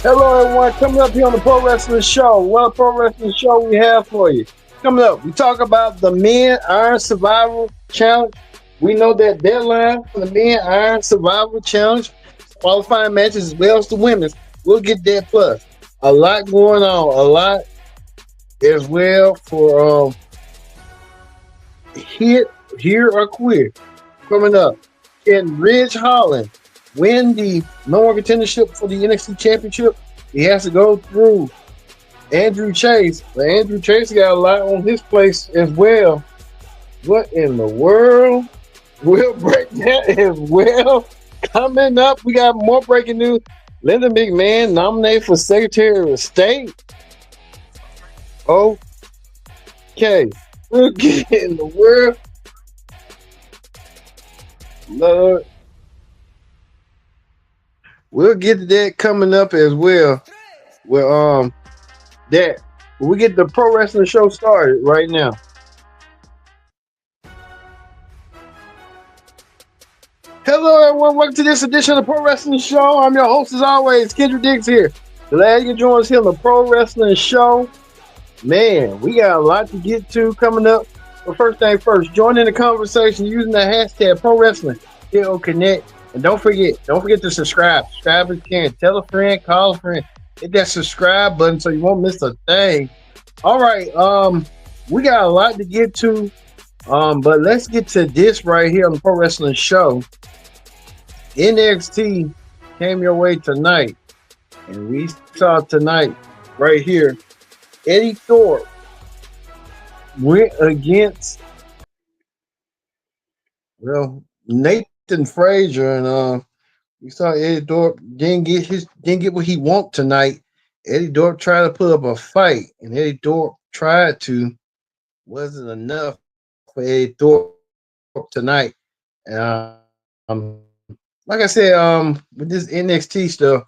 Hello, everyone. Coming up here on the Pro Wrestling Show. What a Pro Wrestling Show we have for you. Coming up, we talk about the Men Iron Survival Challenge. We know that deadline for the Men Iron Survival Challenge, qualifying matches as well as the women's. We'll get that plus. A lot going on. A lot as well for hit, here or quit. Coming up, can Ridge Holland win the number one contendership for the NXT Championship? He has to go through Andrew Chase, but Andrew Chase got a lot on his place as well. What in the world? We'll break that as well. Coming up, we got more breaking news. Linda McMahon nominated for Secretary of State. Okay. What in the world? Lord. We'll get to that coming up as well. Well, that we get the Pro Wrestling Show started right now. Hello, everyone. Welcome to this edition of the Pro Wrestling Show. I'm your host, as always, Kendrick Diggs here. Glad you can join us here on the Pro Wrestling Show. Man, we got a lot to get to coming up. But first thing first, join in the conversation using the hashtag Pro Wrestling Connect. And don't forget to subscribe. Subscribe if you can. Tell a friend, call a friend. Hit that subscribe button so you won't miss a thing. All right, we got a lot to get to. But let's get to this right here on the Pro Wrestling Show. NXT came your way tonight. And we saw tonight right here. Eddie Thorpe went against Nathan Frazier, and we saw Eddie Thorpe didn't get what he want tonight. Eddie Thorpe tried to put up a fight, and Eddie Thorpe wasn't enough for Eddie Thorpe tonight. Like I said, with this NXT stuff,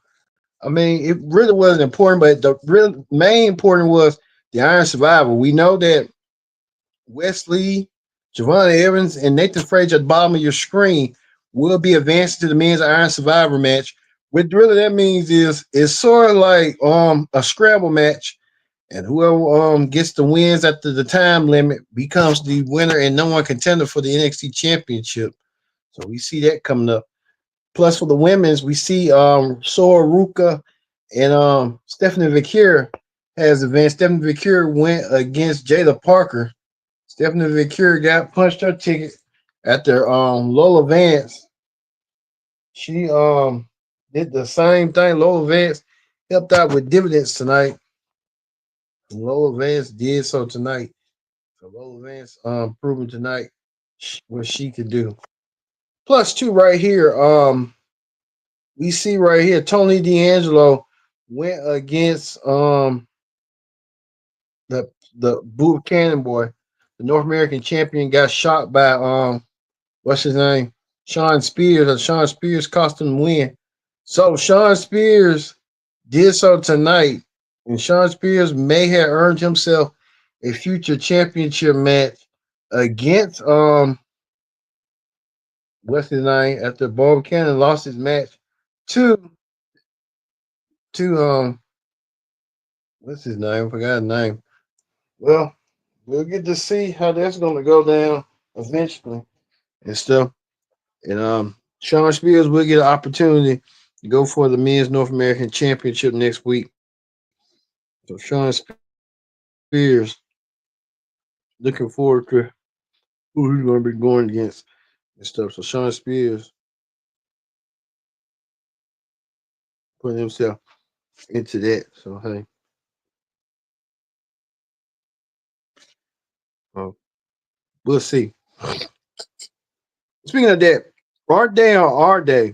I mean, it really wasn't important, but the real main important was the Iron Survivor. We know that Wesley, Javon Evans, and Nathan Frazier at the bottom of your screen will be advancing to the men's Iron Survivor match. What really that means is it's sort of like a scramble match, and whoever gets the wins after the time limit becomes the winner and number one contender for the NXT Championship. So we see that coming up. Plus, for the women's, we see Sora Ruka and Stephanie Vicure has advanced. Stephanie Vicure went against Jada Parker. Stephanie Vicure got punched her ticket after Lola Vance. She did the same thing. Lola Vance helped out with dividends tonight. And Lola Vance did so tonight. So Lola Vance proving tonight what she could do. Plus two right here. We see right here Tony D'Angelo went against the Boot Cannon Boy, the North American champion, got shot by what's his name? Sean Spears. Sean Spears cost him the win. So Sean Spears did so tonight, and Sean Spears may have earned himself a future championship match against what's his name, after Bob Cannon lost his match to what's his name? I forgot his name. Well, we'll get to see how that's gonna go down eventually and stuff. And Sean Spears will get an opportunity to go for the men's North American Championship next week. So Sean Spears, looking forward to who he's gonna be going against and stuff. So Sean Spears putting himself into that. So hey. We'll see. Speaking of that, our day on our day,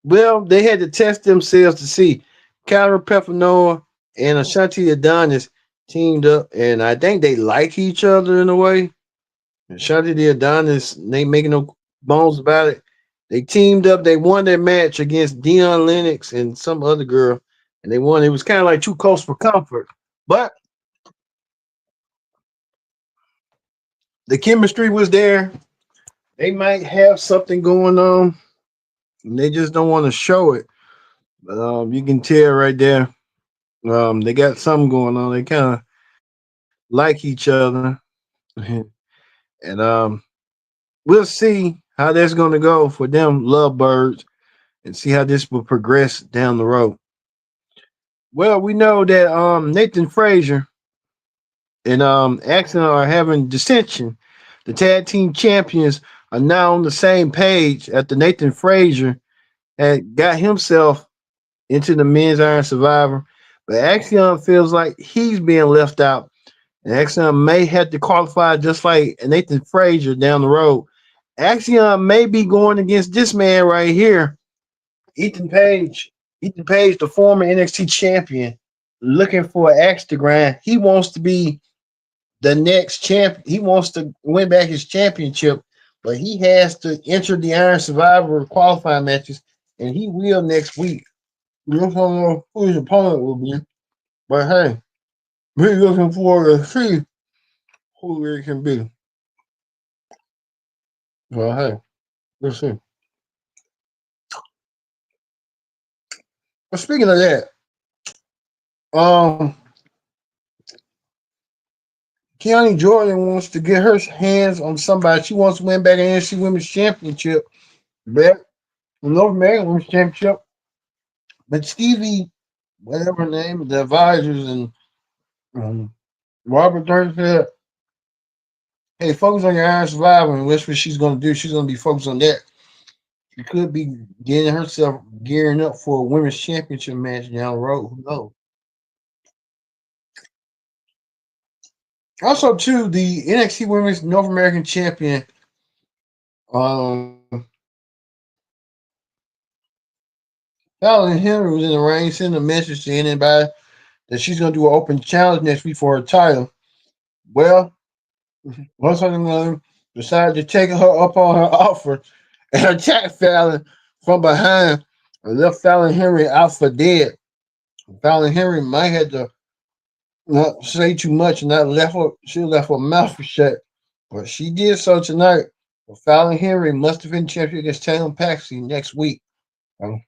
well, they had to test themselves to see Kyra Pefanoa and Ashanti Adonis teamed up, and I think they like each other in a way. Ashanti Adonis, they making no bones about it. They teamed up. They won their match against Dion Lennox and some other girl, and they won. It was kind of like too close for comfort, but the chemistry was there. They might have something going on, and they just don't want to show it. But you can tell right there They got something going on. They kind of like each other, and we'll see how that's going to go for them lovebirds, and see how this will progress down the road. Well, we know that Nathan Frazier and Axel are having dissension. The tag team champions are now on the same page after Nathan Frazier had got himself into the men's Iron Survivor. But Axiom feels like he's being left out. And Axiom may have to qualify just like Nathan Frazier down the road. Axiom may be going against this man right here, Ethan Page. Ethan Page, the former NXT champion, looking for an axe to grind. He wants to be the next champ. He wants to win back his championship, but he has to enter the Iron Survivor qualifying matches, and he will next week. We don't know who his opponent will be, but hey, we're looking forward to see who it can be. Well, hey, let's see. But speaking of that, um, Keone Jordan wants to get her hands on somebody. She wants to win back an NXT Women's Championship, back North American Women's Championship. But Stevie, whatever her name, the advisors and um, Robert Durst said, "Hey, focus on your Iron Survivor, and that's what she's going to do. She's going to be focused on that. She could be getting herself gearing up for a women's championship match down the road. Who knows?" Also, too, the NXT Women's North American Champion, um, Fallon Henry was in the ring, sending a message to anybody that she's going to do an open challenge next week for her title. Well, once her decided to take her up on her offer and attack Fallon from behind and left Fallon Henry out for dead. Fallon Henry might have to not say too much and not left her. She left her mouth shut, but she did so tonight. But Fallon Henry must have been champion against Taylor Paxley next week. Um,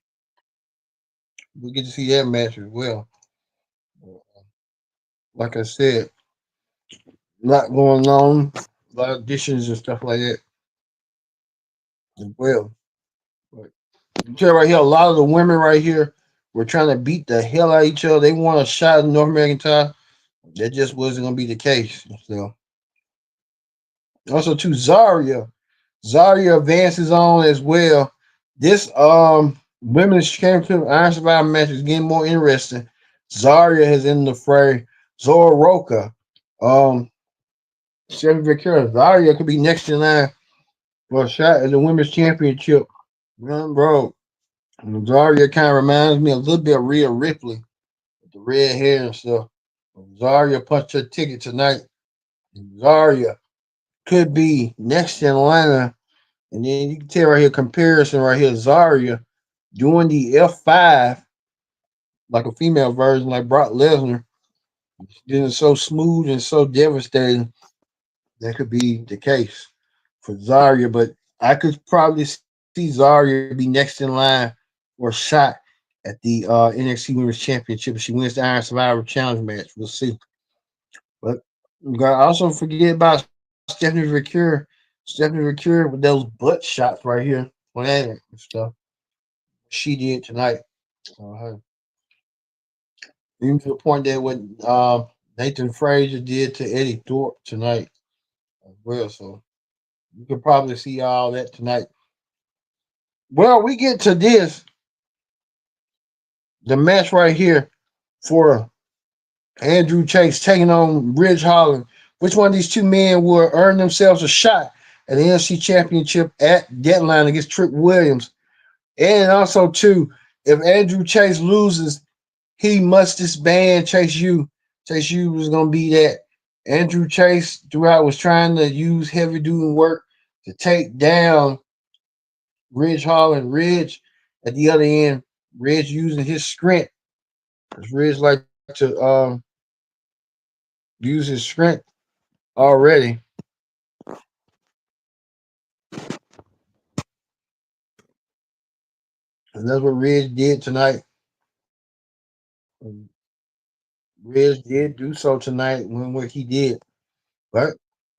we get to see that match as well. Like I said, a lot going on, a lot of dishes and stuff like that as well. But you tell right here, a lot of the women right here were trying to beat the hell out of each other. They want a shot in North American title. That just wasn't going to be the case. So also to Zarya. Zarya advances on as well. This women's championship Iron Survivor match is getting more interesting. Zarya is in the fray. Zora Roca. Um Chevy Victoria. Zarya could be next in line for a shot at the women's championship. Man, bro. Zarya kind of reminds me a little bit of Rhea Ripley with the red hair and stuff. Zarya punched her ticket tonight. Zarya could be next in line. And then you can tell right here, comparison right here, Zarya doing the F5 like a female version, like Brock Lesnar. Then it's so smooth and so devastating. That could be the case for Zarya, but I could probably see Zarya be next in line for a shot at the NXT Women's Championship if she wins the Iron Survivor Challenge match. We'll see. But we got to also forget about Stephanie Vicure. Stephanie Vicure with those butt shots right here on that and stuff. She did tonight. Uh, Even to the point that what Nathan Frazier did to Eddie Thorpe tonight as well. So you can probably see all that tonight. Well, we get to this, the match right here for Andrew Chase taking on Ridge Holland. Which one of these two men will earn themselves a shot at the NFC Championship at deadline against Trick Williams? And also, too, if Andrew Chase loses, he must disband Chase U. Chase U was going to be that. Andrew Chase throughout was trying to use heavy duty work to take down Ridge Holland. Ridge at the other end, Ridge using his strength. Because Ridge like to use his strength already. And that's what Ridge did tonight. Riz did do so tonight when what he did. But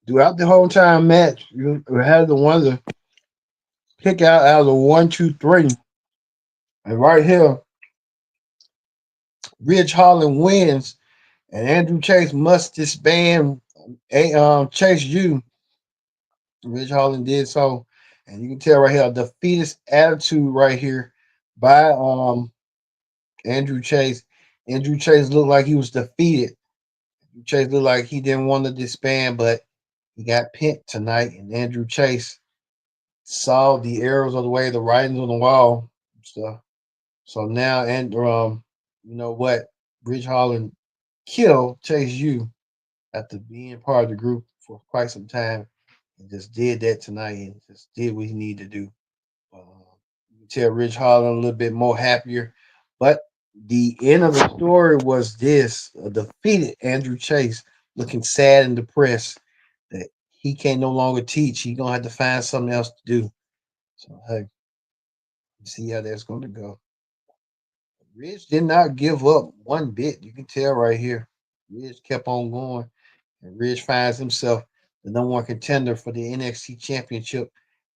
throughout the whole time match, you had the one to pick out of the one, two, three. And right here, Ridge Holland wins, and Andrew Chase must disband Chase U. Ridge Holland did so. And you can tell right here a defeatist attitude right here by Andrew Chase. Andrew Chase looked like he was defeated. Chase looked like he didn't want to disband, but he got pinned tonight, and Andrew Chase saw the arrows of the way, the writings on the wall. So now, and you know what? Ridge Holland killed Chase U after being part of the group for quite some time, and just did that tonight, and just did what he needed to do. Uh, you can tell Ridge Holland a little bit more happier, but the end of the story was this: a defeated Andrew Chase, looking sad and depressed that he can no longer teach. He's gonna have to find something else to do. So hey, see how that's going to go. Ridge did not give up one bit. You can tell right here. Ridge kept on going, and Ridge finds himself the number one contender for the NXT Championship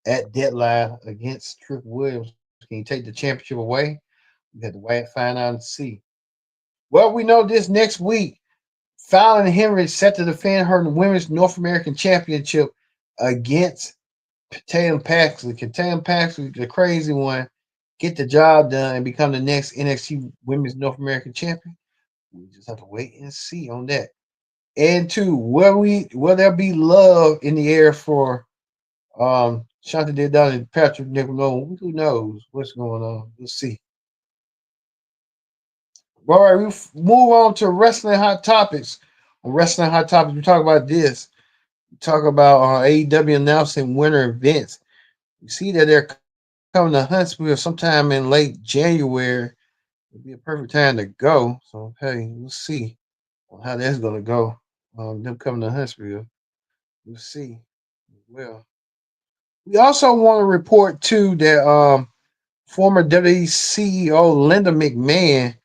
at deadline against Trick Williams. Can he take the championship away? We have to wait, find out, and see. Well, we know this next week, Fallon Henry is set to defend her Women's North American Championship against Tatum Paxley. Can Tatum Paxley, the crazy one, get the job done and become the next NXT Women's North American Champion? We just have to wait and see on that. And two, will there be love in the air for Shanta Did Down and Patrick Niccolone? Who knows what's going on? We'll see. All right, we move on to wrestling hot topics. On wrestling hot topics, we talk about this. We talk about AEW announcing winter events. You see that they're coming to Huntsville sometime in late January. It'd be a perfect time to go. So hey, we'll see how that's gonna go. Them coming to Huntsville. We'll see. Well, we also want to report too that former WWE CEO Linda McMahon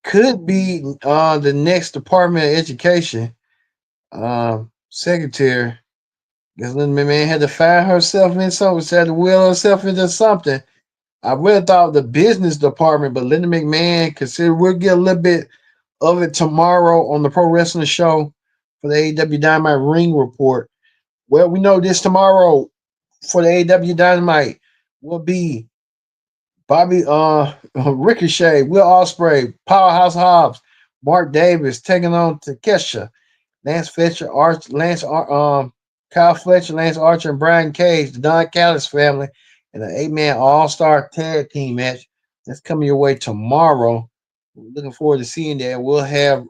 could be the next Department of Education secretary. Because Linda McMahon had to find herself in something, she had to will herself into something. I really thought the business department, but Linda McMahon, consider we'll get a little bit of it tomorrow on the Pro Wrestling Show for the AEW Dynamite Ring Report. Well, we know this tomorrow for the AEW Dynamite will be Bobby Ricochet, Will Ospreay, Powerhouse Hobbs, Mark Davis taking on Takesha, Lance Fletcher, Kyle Fletcher, Lance Archer, and Brian Cage, the Don Callis family, and an 8-man all-star tag team match that's coming your way tomorrow. We're looking forward to seeing that. We'll have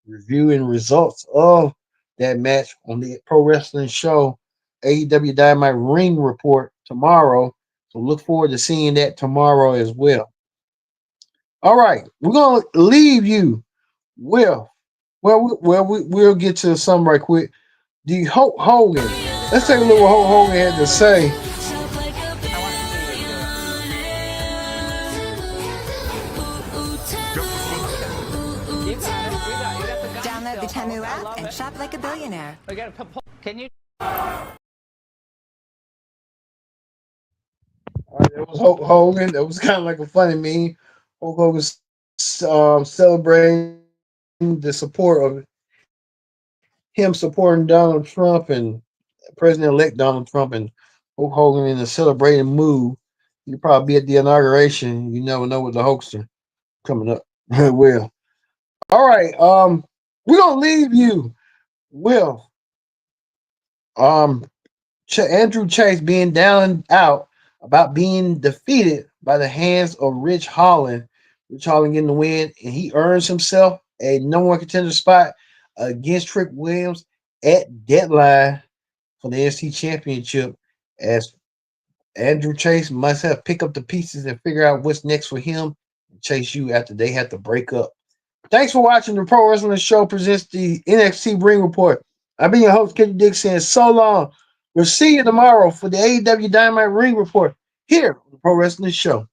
reviewing results of that match on the Pro Wrestling Show AEW Dynamite Ring Report tomorrow. So look forward to seeing that tomorrow as well. All right, we're gonna leave you with we'll get to some right quick. The Hulk Hogan. Let's take a look what Hulk Hogan had to say. Download the Temu app and shop like a billionaire. Can you? All right, that was Hulk Hogan. That was kind of like a funny meme. Hulk Hogan celebrating the support of him supporting Donald Trump and President-elect Donald Trump, and Hulk Hogan in a celebrating mood. You'll probably be at the inauguration. You never know with the hoaxer coming up. Well, all right. We're gonna leave you with um Andrew Chase being down and out about being defeated by the hands of Ridge Holland. Ridge Holland getting the win, and he earns himself a number one contender spot against Trick Williams at deadline for the NXT Championship. As Andrew Chase must have pick up the pieces and figure out what's next for him and Chase U after they have to break up. Thanks for watching the Pro Wrestling Show presents the NXT Ring Report. I've been your host, Kenny Dixon. So long. We'll see you tomorrow for the AEW Dynamite Ring Report here on the Pro Wrestling Show.